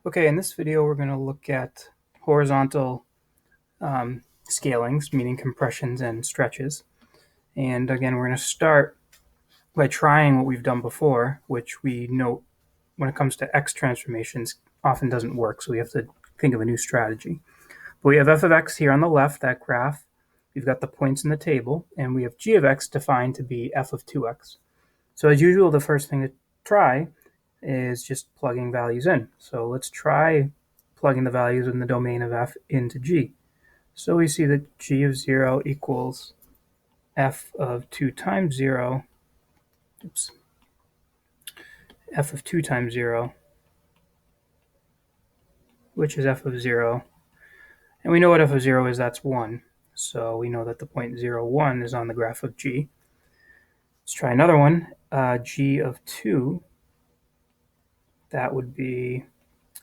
Okay, in this video we're going to look at horizontal scalings, meaning compressions and stretches. And again, we're going to start by trying what we've done before, which we note when it comes to x transformations often doesn't work, so we have to think of a new strategy. But we have f of x here on the left, that graph. We've got the points in the table, and we have g of x defined to be f of 2x. So as usual, the first thing to try is just plugging values in. So let's try plugging the values in the domain of f into g. So we see that g of 0 equals f of 2 times 0, f of 2 times 0, which is f of 0. And we know what f of 0 is, that's 1. So we know that the point 0, 1 is on the graph of g. Let's try another one, g of 2. That would be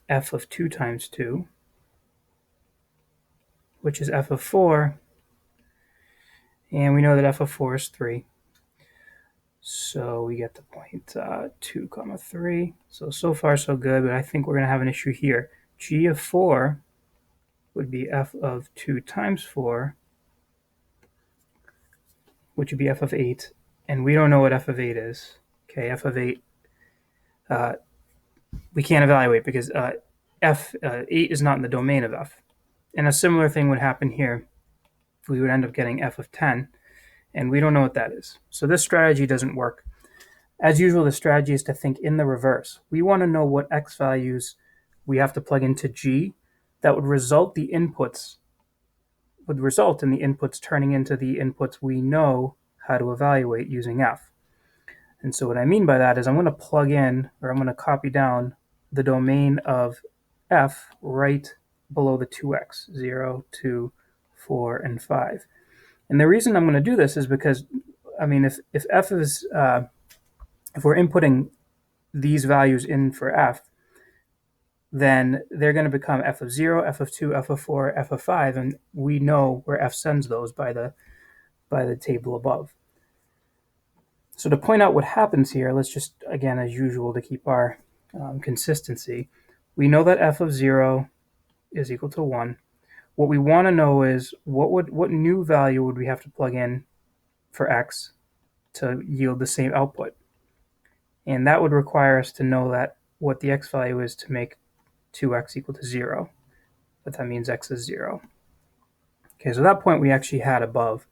f of 2 times 2, which is f of 4. And we know that f of 4 is 3. So we get the point 2 comma 3. So far so good, but I think we're going to have an issue here. G of 4 would be f of 2 times 4, which would be f of 8. And we don't know what f of 8 is. Okay, f of 8, we can't evaluate because 8 is not in the domain of f. And a similar thing would happen here. We would end up getting f of 10, and we don't know what that is. So this strategy doesn't work. As usual, the strategy is to think in the reverse. We want to know what x values we have to plug into g that would result in the inputs turning into the inputs we know how to evaluate using f. And so what I mean by that is I'm going to plug in, or I'm going to copy down the domain of f right below the 2x, 0, 2, 4, and 5. And the reason I'm going to do this is because, I mean, if f is, if we're inputting these values in for f, then they're going to become f of 0, f of 2, f of 4, f of 5, and we know where f sends those by the table above. So to point out what happens here, let's just, again, as usual, to keep our consistency, we know that f of 0 is equal to 1. What we want to know is what new value would we have to plug in for x to yield the same output. And that would require us to know that what the x value is to make 2x equal to 0. But that means x is 0. Okay, so that point we actually had above.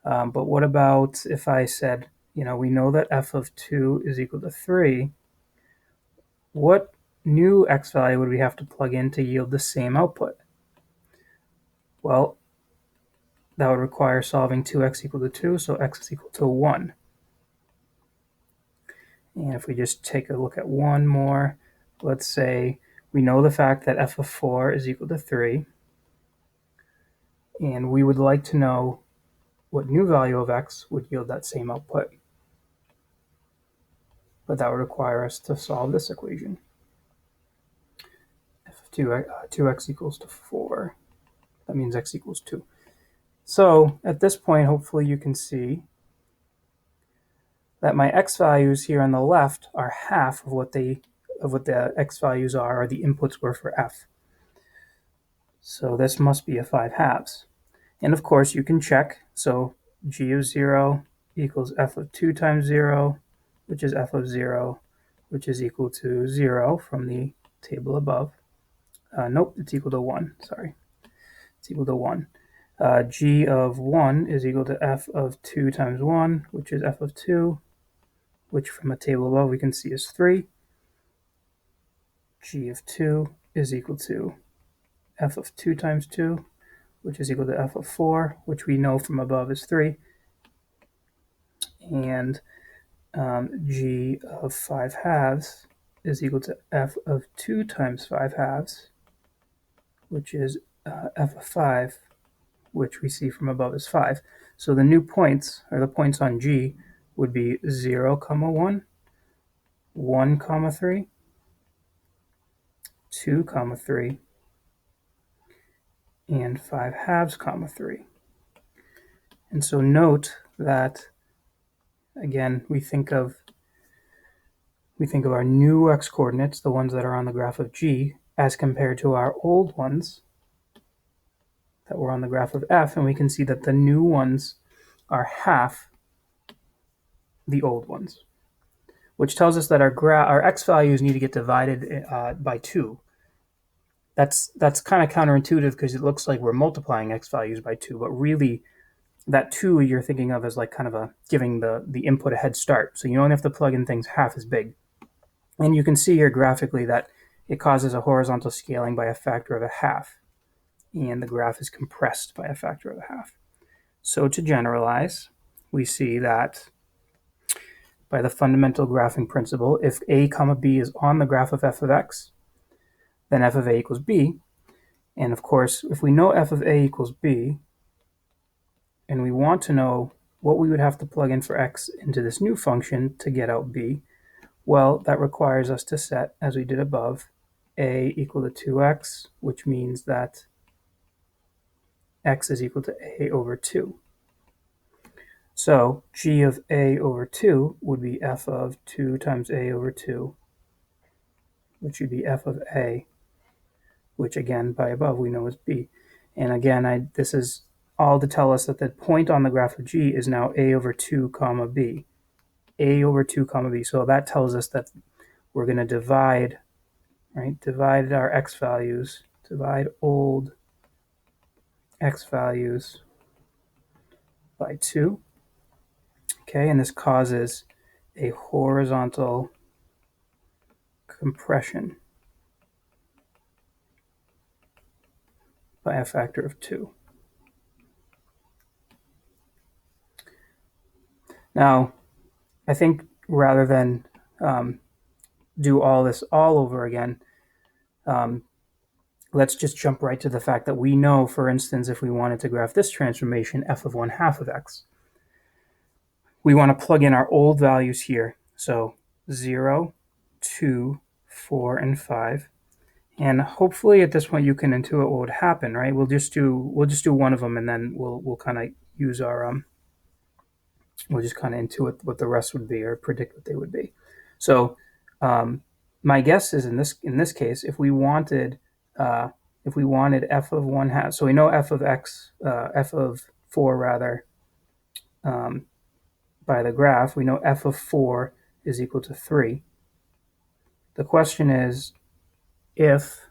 But what about if I said, we know that f of 2 is equal to 3. What new x value would we have to plug in to yield the same output? Well, that would require solving 2x equal to 2, so x is equal to 1. And if we just take a look at one more, let's say we know the fact that f of 4 is equal to 3, and we would like to know what new value of x would yield that same output. But that would require us to solve this equation. F of 2x equals to 4. That means x equals 2. So at this point, hopefully you can see that my x values here on the left are half of what the x values are, or the inputs were for f. So this must be a 5/2. And of course you can check. So g of 0 equals f of 2 times 0, which is f of 0, which is equal to 0 from the table above. Nope, it's equal to 1, sorry. It's equal to 1. G of 1 is equal to f of 2 times 1, which is f of 2, which from a table above we can see is 3. G of 2 is equal to f of 2 times 2, which is equal to f of 4, which we know from above is 3. And g of 5/2 is equal to f of 2 times 5/2, which is f of 5, which we see from above is 5. So the new points, or the points on g, would be 0, 1, 1, 3, 2, 3, and 5/2, 3. And so note that, again, we think of we think of our new x-coordinates, the ones that are on the graph of G, as compared to our old ones that were on the graph of F, and we can see that the new ones are half the old ones, which tells us that our x values need to get divided by 2. That's kind of counterintuitive because it looks like we're multiplying x values by 2, but really that 2 you're thinking of as like kind of giving the input a head start. So you only have to plug in things half as big. And you can see here graphically that it causes a horizontal scaling by a factor of a half, and the graph is compressed by a factor of a half. So to generalize, we see that by the fundamental graphing principle, if a comma b is on the graph of f of x, then f of a equals b. And of course, if we know f of a equals b, and we want to know what we would have to plug in for x into this new function to get out b, well, that requires us to set, as we did above, a equal to 2x, which means that x is equal to a over 2. So g of a over 2 would be f of 2 times a over 2, which would be f of a, which again, by above, we know is b. And again, this is all to tell us that the point on the graph of G is now a over 2 comma b. A over 2 comma b. So that tells us that we're going to divide our x values, divide old x values by 2. Okay, and this causes a horizontal compression by a factor of 2. Now, I think rather than do all this all over again, let's just jump right to the fact that we know, for instance, if we wanted to graph this transformation, f of 1/2 of x, we want to plug in our old values here. So 0, 2, 4, and 5. And hopefully at this point you can intuit what would happen, right? We'll just do one of them, and then we'll kind of use our we'll just kind of intuit what the rest would be or predict what they would be. So my guess is in this case, if we wanted f of 1/2, so we know f of x, f of 4 rather, by the graph, we know f of 4 is equal to 3. The question is, if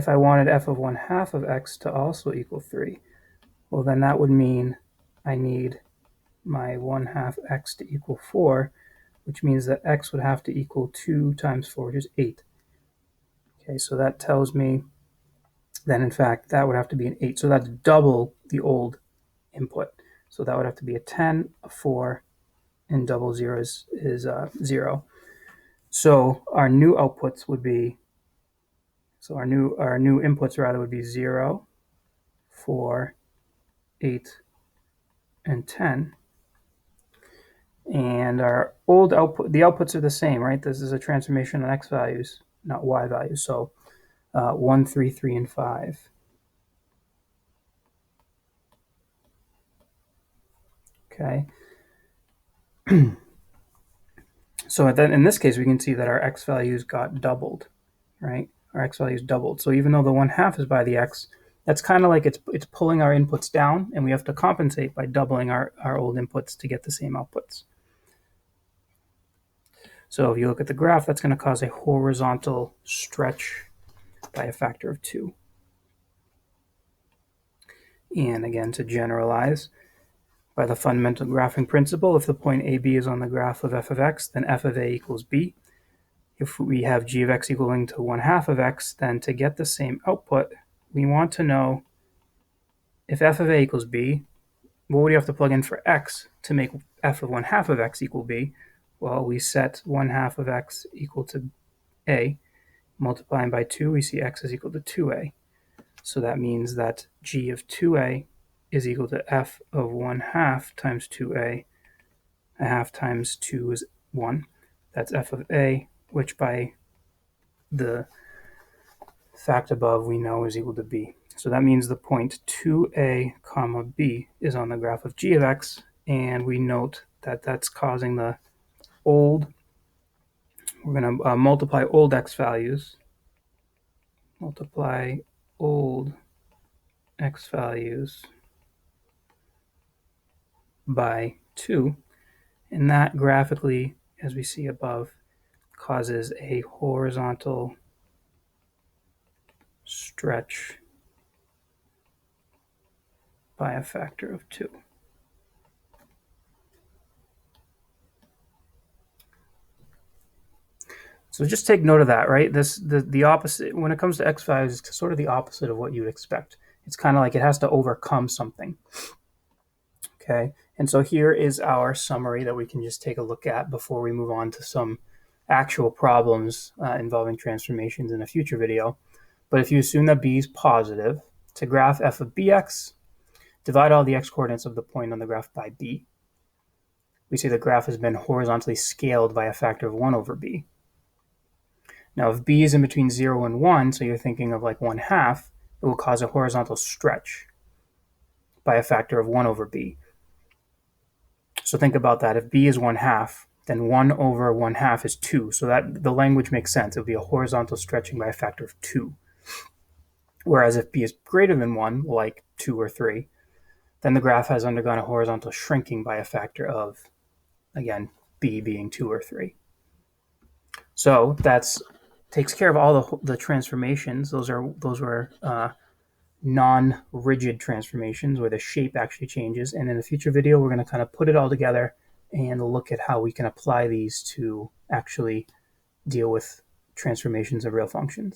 I wanted f of 1/2 of x to also equal 3, well, then that would mean I need my 1/2 x to equal 4, which means that x would have to equal 2 times 4, which is 8. Okay, so that tells me then, in fact, that would have to be an 8. So that's double the old input. So that would have to be a 10, a 4, and double 0 is 0. So our new outputs would be, our new inputs rather would be 0, 4, 8, and 10. And our old output, the outputs are the same, right? This is a transformation on x values, not y values. So 1, 3, 3, and 5. Okay. So then in this case, we can see that our x values got doubled, right? Our x values doubled. So even though the 1/2 is by the x, that's kind of like it's pulling our inputs down, and we have to compensate by doubling our old inputs to get the same outputs. So if you look at the graph, that's going to cause a horizontal stretch by a factor of 2. And again, to generalize, by the fundamental graphing principle, if the point AB is on the graph of f of x, then f of a equals b. If we have g of x equaling to 1/2 of x, then to get the same output, we want to know if f of a equals b, what would you have to plug in for x to make f of 1/2 of x equal b? Well, we set 1/2 of x equal to a. Multiplying by 2, we see x is equal to 2a. So that means that g of 2a is equal to f of 1/2 times 2a. A half times 2 is 1. That's f of a, which by the fact above we know is equal to b. So that means the point 2a comma b is on the graph of g of x, and we note that that's causing the we're going to multiply old x values, multiply old x values by 2, and that graphically, as we see above, causes a horizontal stretch by a factor of 2. So just take note of that, right? The opposite, when it comes to x values, it's sort of the opposite of what you would expect. It's kind of like it has to overcome something. Okay, and so here is our summary that we can just take a look at before we move on to some actual problems involving transformations in a future video. But if you assume that b is positive, to graph f of bx, divide all the x-coordinates of the point on the graph by b. We see the graph has been horizontally scaled by a factor of 1 over b. Now, if b is in between 0 and 1, so you're thinking of like 1/2, it will cause a horizontal stretch by a factor of 1 over b. So think about that. If b is 1/2, then 1 over 1/2 is 2. So that the language makes sense. It would be a horizontal stretching by a factor of 2. Whereas if b is greater than 1, like 2 or 3, then the graph has undergone a horizontal shrinking by a factor of, again, b being 2 or 3. So that's takes care of all the transformations. Those were non-rigid transformations where the shape actually changes. And in a future video, we're going to kind of put it all together and look at how we can apply these to actually deal with transformations of real functions.